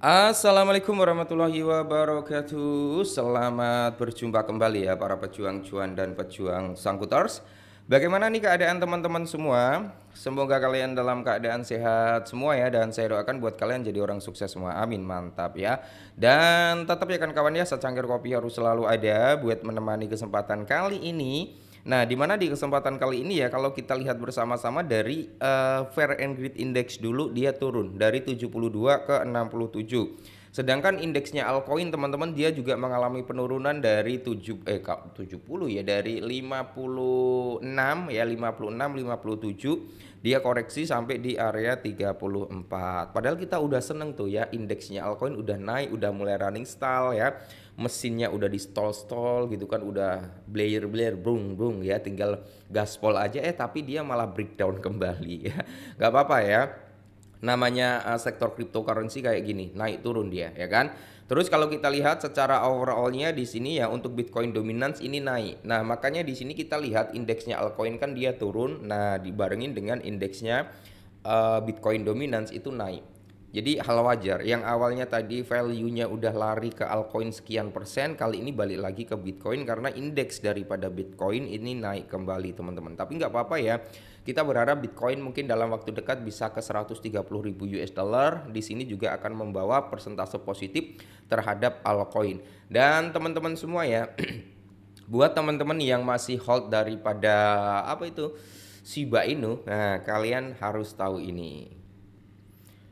Assalamualaikum warahmatullahi wabarakatuh. Selamat berjumpa kembali ya para pejuang cuan dan pejuang sangkuters. Bagaimana nih keadaan teman-teman semua? Semoga kalian dalam keadaan sehat semua ya, dan saya doakan buat kalian jadi orang sukses semua. Amin, mantap ya. Dan tetap ya kan kawan ya, secangkir kopi harus selalu ada buat menemani kesempatan kali ini. Nah, di mana di kesempatan kali ini ya, kalau kita lihat bersama-sama dari Fair and Greed Index dulu, dia turun dari 72 ke 67. Sedangkan indeksnya altcoin teman-teman, dia juga mengalami penurunan dari 70 ya, dari 56 ya, 56 57. Dia koreksi sampai di area 34. Padahal kita udah seneng tuh ya, indeksnya altcoin udah naik, udah mulai running style ya. Mesinnya udah di stall gitu kan, udah blair brung brung ya, tinggal gaspol aja tapi dia malah breakdown kembali ya. Gak apa-apa ya, namanya sektor cryptocurrency kayak gini, naik turun dia ya kan. Terus kalau kita lihat secara overallnya di sini ya, untuk Bitcoin dominance ini naik. Nah, makanya di sini kita lihat indeksnya altcoin kan dia turun. Nah, dibarengin dengan indeksnya Bitcoin dominance itu naik. Jadi hal wajar, yang awalnya tadi value-nya udah lari ke altcoin sekian persen, kali ini balik lagi ke Bitcoin karena indeks daripada Bitcoin ini naik kembali teman-teman. Tapi nggak apa-apa ya, kita berharap Bitcoin mungkin dalam waktu dekat bisa ke 130.000 US dollar. Di sini juga akan membawa persentase positif terhadap altcoin. Dan teman-teman semua ya, buat teman-teman yang masih hold daripada apa itu Shiba Inu, nah kalian harus tahu ini.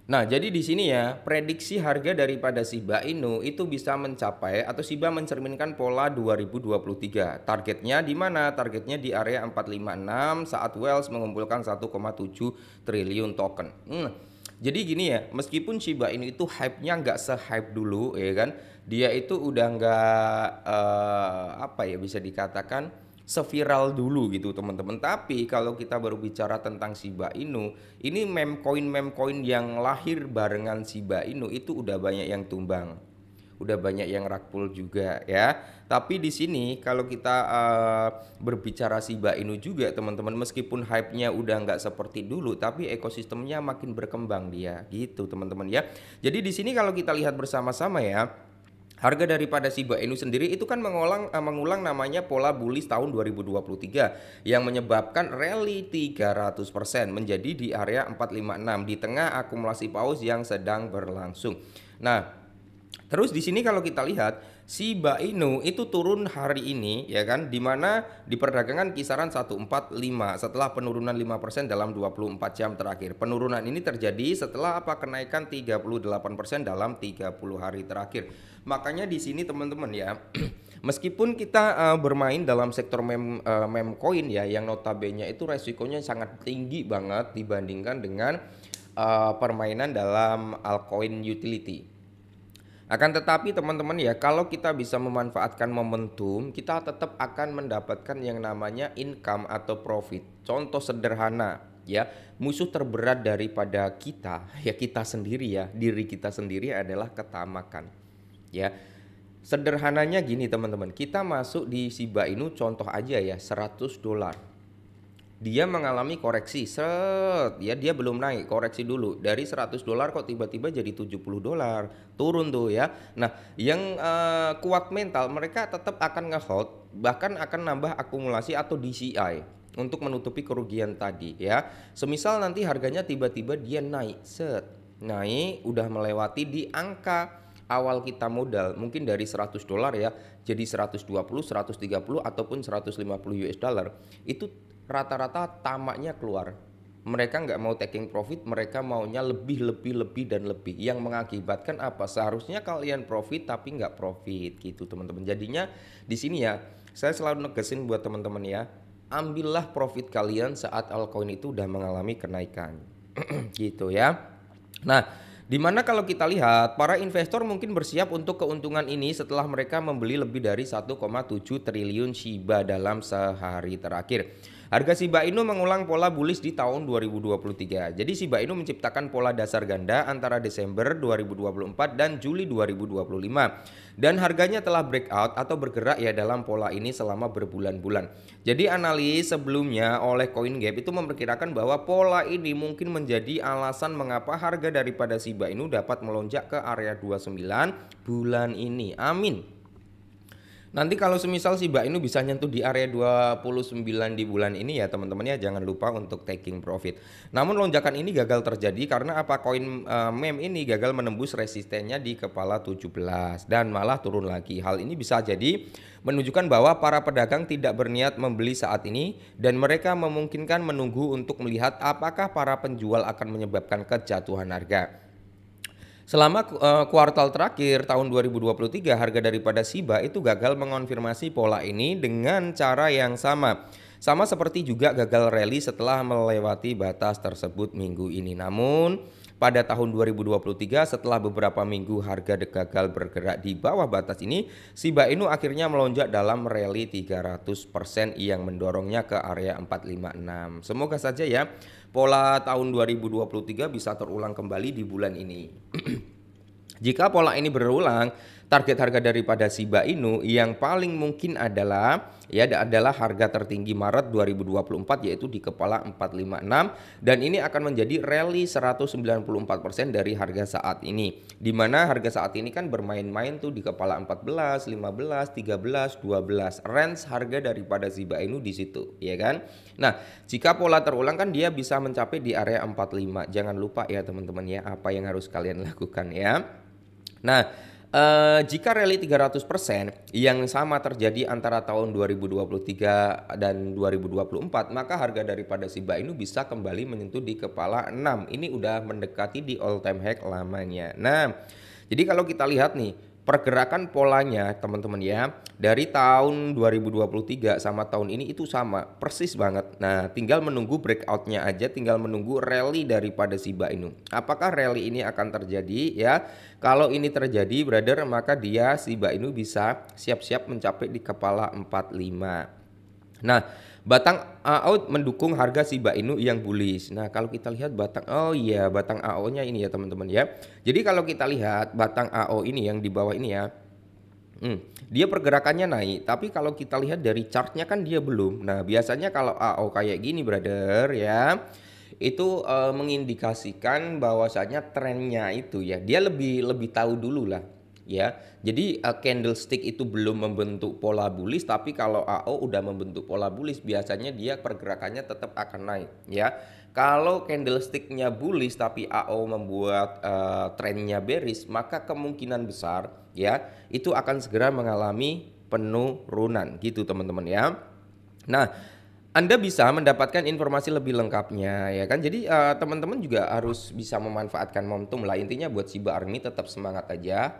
Nah, jadi di sini ya, prediksi harga daripada Shiba Inu itu bisa mencapai, atau Shiba mencerminkan pola 2023. Targetnya di mana? Targetnya di area 456 saat Wells mengumpulkan 1,7 triliun token. Jadi gini ya, meskipun Shiba Inu itu hype-nya nggak se-hype dulu ya kan, dia itu udah nggak apa ya, bisa dikatakan seviral dulu gitu teman-teman. Tapi kalau kita baru bicara tentang Shiba Inu, ini meme coin yang lahir barengan Shiba Inu itu udah banyak yang tumbang, udah banyak yang rakpul juga ya. Tapi di sini kalau kita berbicara Shiba Inu juga teman-teman, meskipun hype-nya udah nggak seperti dulu, tapi ekosistemnya makin berkembang dia gitu teman-teman ya. Jadi di sini kalau kita lihat bersama-sama ya, harga daripada Shiba Inu sendiri itu kan mengulang namanya pola bullish tahun 2023 yang menyebabkan rally 300% menjadi di area 456 di tengah akumulasi paus yang sedang berlangsung. Nah, terus di sini kalau kita lihat Shiba Inu itu turun hari ini ya kan, dimana di perdagangan kisaran 145 setelah penurunan 5% dalam 24 jam terakhir. Penurunan ini terjadi setelah kenaikan 38% dalam 30 hari terakhir. Makanya di sini teman-teman ya, meskipun kita bermain dalam sektor meme coin ya, yang notabene itu resikonya sangat tinggi banget dibandingkan dengan permainan dalam altcoin utility. Akan tetapi teman-teman ya, kalau kita bisa memanfaatkan momentum, kita tetap akan mendapatkan yang namanya income atau profit. Contoh sederhana ya, musuh terberat daripada kita ya kita sendiri ya, diri kita sendiri adalah ketamakan ya. Sederhananya gini teman-teman, kita masuk di Shiba Inu contoh aja ya, 100 dolar. Dia mengalami koreksi set ya, dia belum naik, koreksi dulu dari 100 dolar kok tiba-tiba jadi 70 dolar, turun tuh ya. Nah, yang kuat mental mereka tetap akan ngehold, bahkan akan nambah akumulasi atau DCI untuk menutupi kerugian tadi ya. Semisal nanti harganya tiba-tiba dia naik set, naik udah melewati di angka awal kita modal mungkin dari 100 dolar ya jadi 120, 130 ataupun 150 US dollar, itu rata-rata tamaknya keluar. Mereka nggak mau taking profit, mereka maunya lebih dan lebih, yang mengakibatkan apa? Seharusnya kalian profit tapi nggak profit gitu teman-teman. Jadinya di sini ya, saya selalu negesin buat teman-teman ya, ambillah profit kalian saat altcoin itu udah mengalami kenaikan gitu ya. Nah, dimana kalau kita lihat para investor mungkin bersiap untuk keuntungan ini setelah mereka membeli lebih dari 1,7 triliun Shiba dalam sehari terakhir. Harga Shiba Inu mengulang pola bullish di tahun 2023. Jadi Shiba Inu menciptakan pola dasar ganda antara Desember 2024 dan Juli 2025. Dan harganya telah breakout atau bergerak ya dalam pola ini selama berbulan-bulan. Jadi analis sebelumnya oleh CoinGap itu memperkirakan bahwa pola ini mungkin menjadi alasan mengapa harga daripada Shiba Inu dapat melonjak ke area 29 bulan ini. Amin. Nanti kalau semisal Shiba Inu bisa nyentuh di area 29 di bulan ini ya teman-teman ya, jangan lupa untuk taking profit. Namun lonjakan ini gagal terjadi karena apa? Koin meme ini gagal menembus resistennya di kepala 17 dan malah turun lagi. Hal ini bisa jadi menunjukkan bahwa para pedagang tidak berniat membeli saat ini dan mereka memungkinkan menunggu untuk melihat apakah para penjual akan menyebabkan kejatuhan harga. Selama kuartal terakhir tahun 2023, harga daripada Shiba itu gagal mengonfirmasi pola ini dengan cara yang sama. Sama seperti juga gagal rally setelah melewati batas tersebut minggu ini. Namun pada tahun 2023 setelah beberapa minggu harga gagal bergerak di bawah batas ini, Shiba Inu akhirnya melonjak dalam rally 300% yang mendorongnya ke area 456. Semoga saja ya pola tahun 2023 bisa terulang kembali di bulan ini. Jika pola ini berulang, target harga daripada Shiba Inu yang paling mungkin adalah harga tertinggi Maret 2024 yaitu di kepala 456 dan ini akan menjadi rally 194% dari harga saat ini. Di mana harga saat ini kan bermain-main tuh di kepala 14, 15, 13, 12. Range harga daripada Shiba Inu di situ, ya kan? Nah, jika pola terulang kan dia bisa mencapai di area 45. Jangan lupa ya teman-teman ya apa yang harus kalian lakukan ya. Nah, jika rally 300% yang sama terjadi antara tahun 2023 dan 2024, maka harga daripada Shiba Inu bisa kembali menyentuh di kepala 6. Ini udah mendekati di all time high lamanya. Nah, jadi kalau kita lihat nih pergerakan polanya teman-teman ya, dari tahun 2023 sama tahun ini itu sama persis banget. Nah, tinggal menunggu breakoutnya aja, tinggal menunggu rally daripada Shiba Inu. Apakah rally ini akan terjadi ya? Kalau ini terjadi brother, maka dia Shiba Inu bisa siap-siap mencapai di kepala 45. Nah, batang AO mendukung harga Shiba Inu yang bullish. Nah, kalau kita lihat batang AO-nya ini ya teman-teman ya. Jadi kalau kita lihat batang AO ini yang di bawah ini ya, dia pergerakannya naik, tapi kalau kita lihat dari chartnya kan dia belum. Nah, biasanya kalau AO kayak gini brother ya, itu mengindikasikan bahwasanya trennya itu ya dia lebih tahu dulu lah ya. Jadi candlestick itu belum membentuk pola bullish, tapi kalau AO udah membentuk pola bullish biasanya dia pergerakannya tetap akan naik ya. Kalau candlesticknya bullish tapi AO membuat trennya bearish, maka kemungkinan besar ya itu akan segera mengalami penurunan gitu teman-teman ya. Nah, Anda bisa mendapatkan informasi lebih lengkapnya ya kan. Jadi teman-teman juga harus bisa memanfaatkan momentum lah. Intinya buat Shiba Army tetap semangat aja.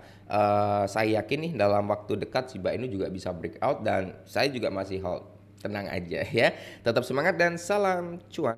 Saya yakin nih dalam waktu dekat Shiba Inu juga bisa breakout dan saya juga masih hold. Tenang aja ya. Tetap semangat dan salam cuan.